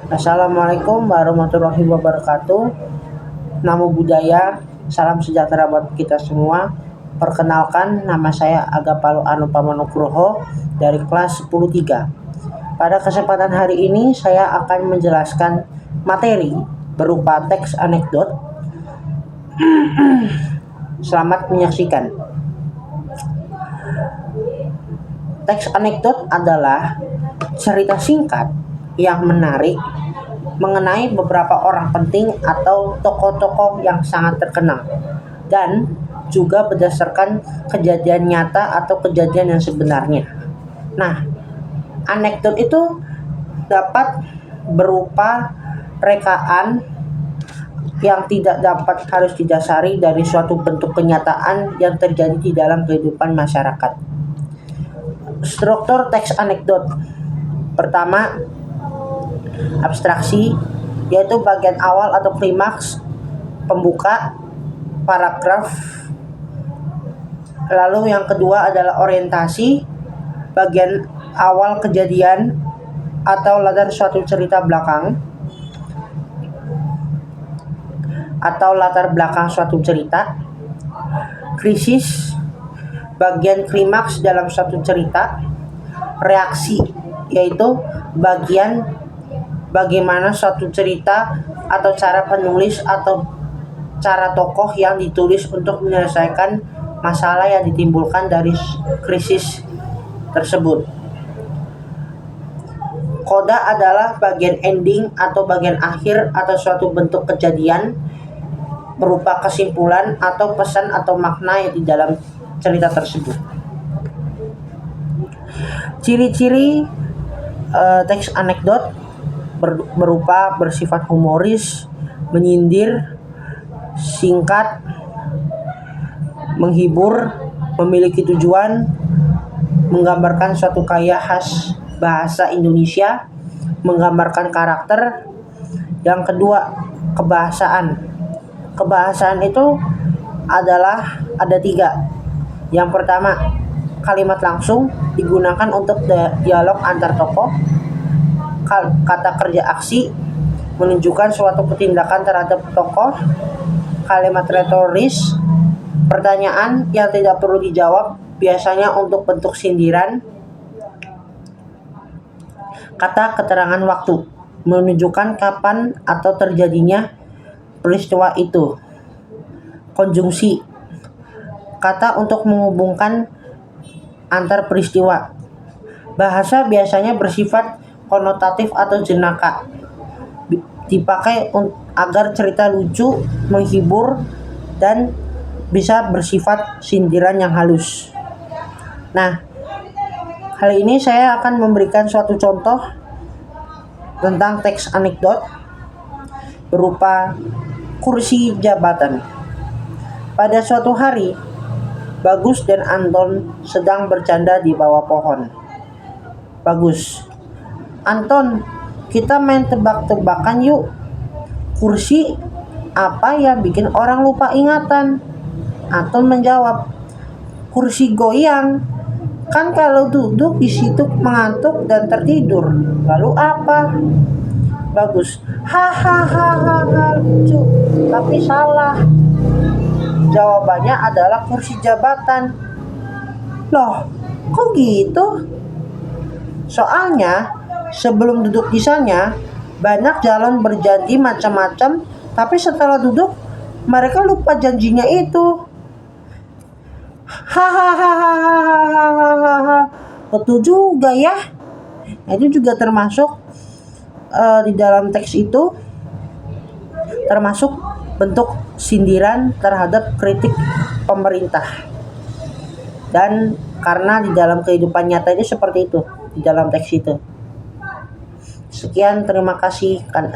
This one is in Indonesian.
Assalamualaikum warahmatullahi wabarakatuh. Namo Buddhaya, salam sejahtera buat kita semua. Perkenalkan, nama saya Agapalo Anupama Nugroho dari kelas 10-3. Pada kesempatan hari ini saya akan menjelaskan materi berupa teks anekdot. Selamat menyaksikan. Teks anekdot adalah cerita singkat yang menarik mengenai beberapa orang penting atau tokoh-tokoh yang sangat terkenal dan juga berdasarkan kejadian nyata atau kejadian yang sebenarnya. Nah, anekdot itu dapat berupa rekaan yang tidak dapat harus didasari dari suatu bentuk kenyataan yang terjadi di dalam kehidupan masyarakat. Struktur teks anekdot. Pertama, abstraksi, yaitu bagian awal atau klimaks, pembuka, paragraf. Lalu yang kedua adalah orientasi, bagian awal kejadian atau latar suatu cerita belakang atau latar belakang suatu cerita. Krisis, bagian klimaks dalam suatu cerita. Reaksi, yaitu bagian bagaimana suatu cerita atau cara penulis atau cara tokoh yang ditulis untuk menyelesaikan masalah yang ditimbulkan dari krisis tersebut. Koda adalah bagian ending atau bagian akhir atau suatu bentuk kejadian berupa kesimpulan atau pesan atau makna yang di dalam cerita tersebut. Ciri-ciri teks anekdot berupa bersifat humoris, menyindir, singkat, menghibur, memiliki tujuan, menggambarkan suatu karya khas bahasa Indonesia, menggambarkan karakter. Yang kedua, kebahasaan. Kebahasaan itu adalah ada 3. Yang pertama, kalimat langsung digunakan untuk dialog antar tokoh. Kata kerja aksi menunjukkan suatu tindakan terhadap tokoh. Kalimat retoris, pertanyaan yang tidak perlu dijawab, biasanya untuk bentuk sindiran. Kata keterangan waktu menunjukkan kapan atau terjadinya peristiwa itu. Konjungsi, kata untuk menghubungkan antar peristiwa. Bahasa biasanya bersifat konotatif atau jenaka, dipakai agar cerita lucu, menghibur, dan bisa bersifat sindiran yang halus. Nah, hal ini saya akan memberikan suatu contoh tentang teks anekdot berupa kursi jabatan. Pada suatu hari, Bagus dan Anton sedang bercanda di bawah pohon. Bagus, Anton, kita main tebak-tebakan yuk. Kursi apa yang bikin orang lupa ingatan? Anton menjawab, kursi goyang. Kan kalau duduk di situ mengantuk dan tertidur. Lalu apa? Bagus, hahaha, lucu, tapi salah. Jawabannya adalah kursi jabatan. Loh, kok gitu? Soalnya sebelum duduk di sana banyak jalan berjanji macam-macam, tapi setelah duduk mereka lupa janjinya itu. Hahaha, betul juga ya. Itu juga termasuk di dalam teks itu termasuk bentuk sindiran terhadap kritik pemerintah. Dan karena di dalam kehidupan nyata itu seperti itu di dalam teks itu. Sekian, terima kasih. Kan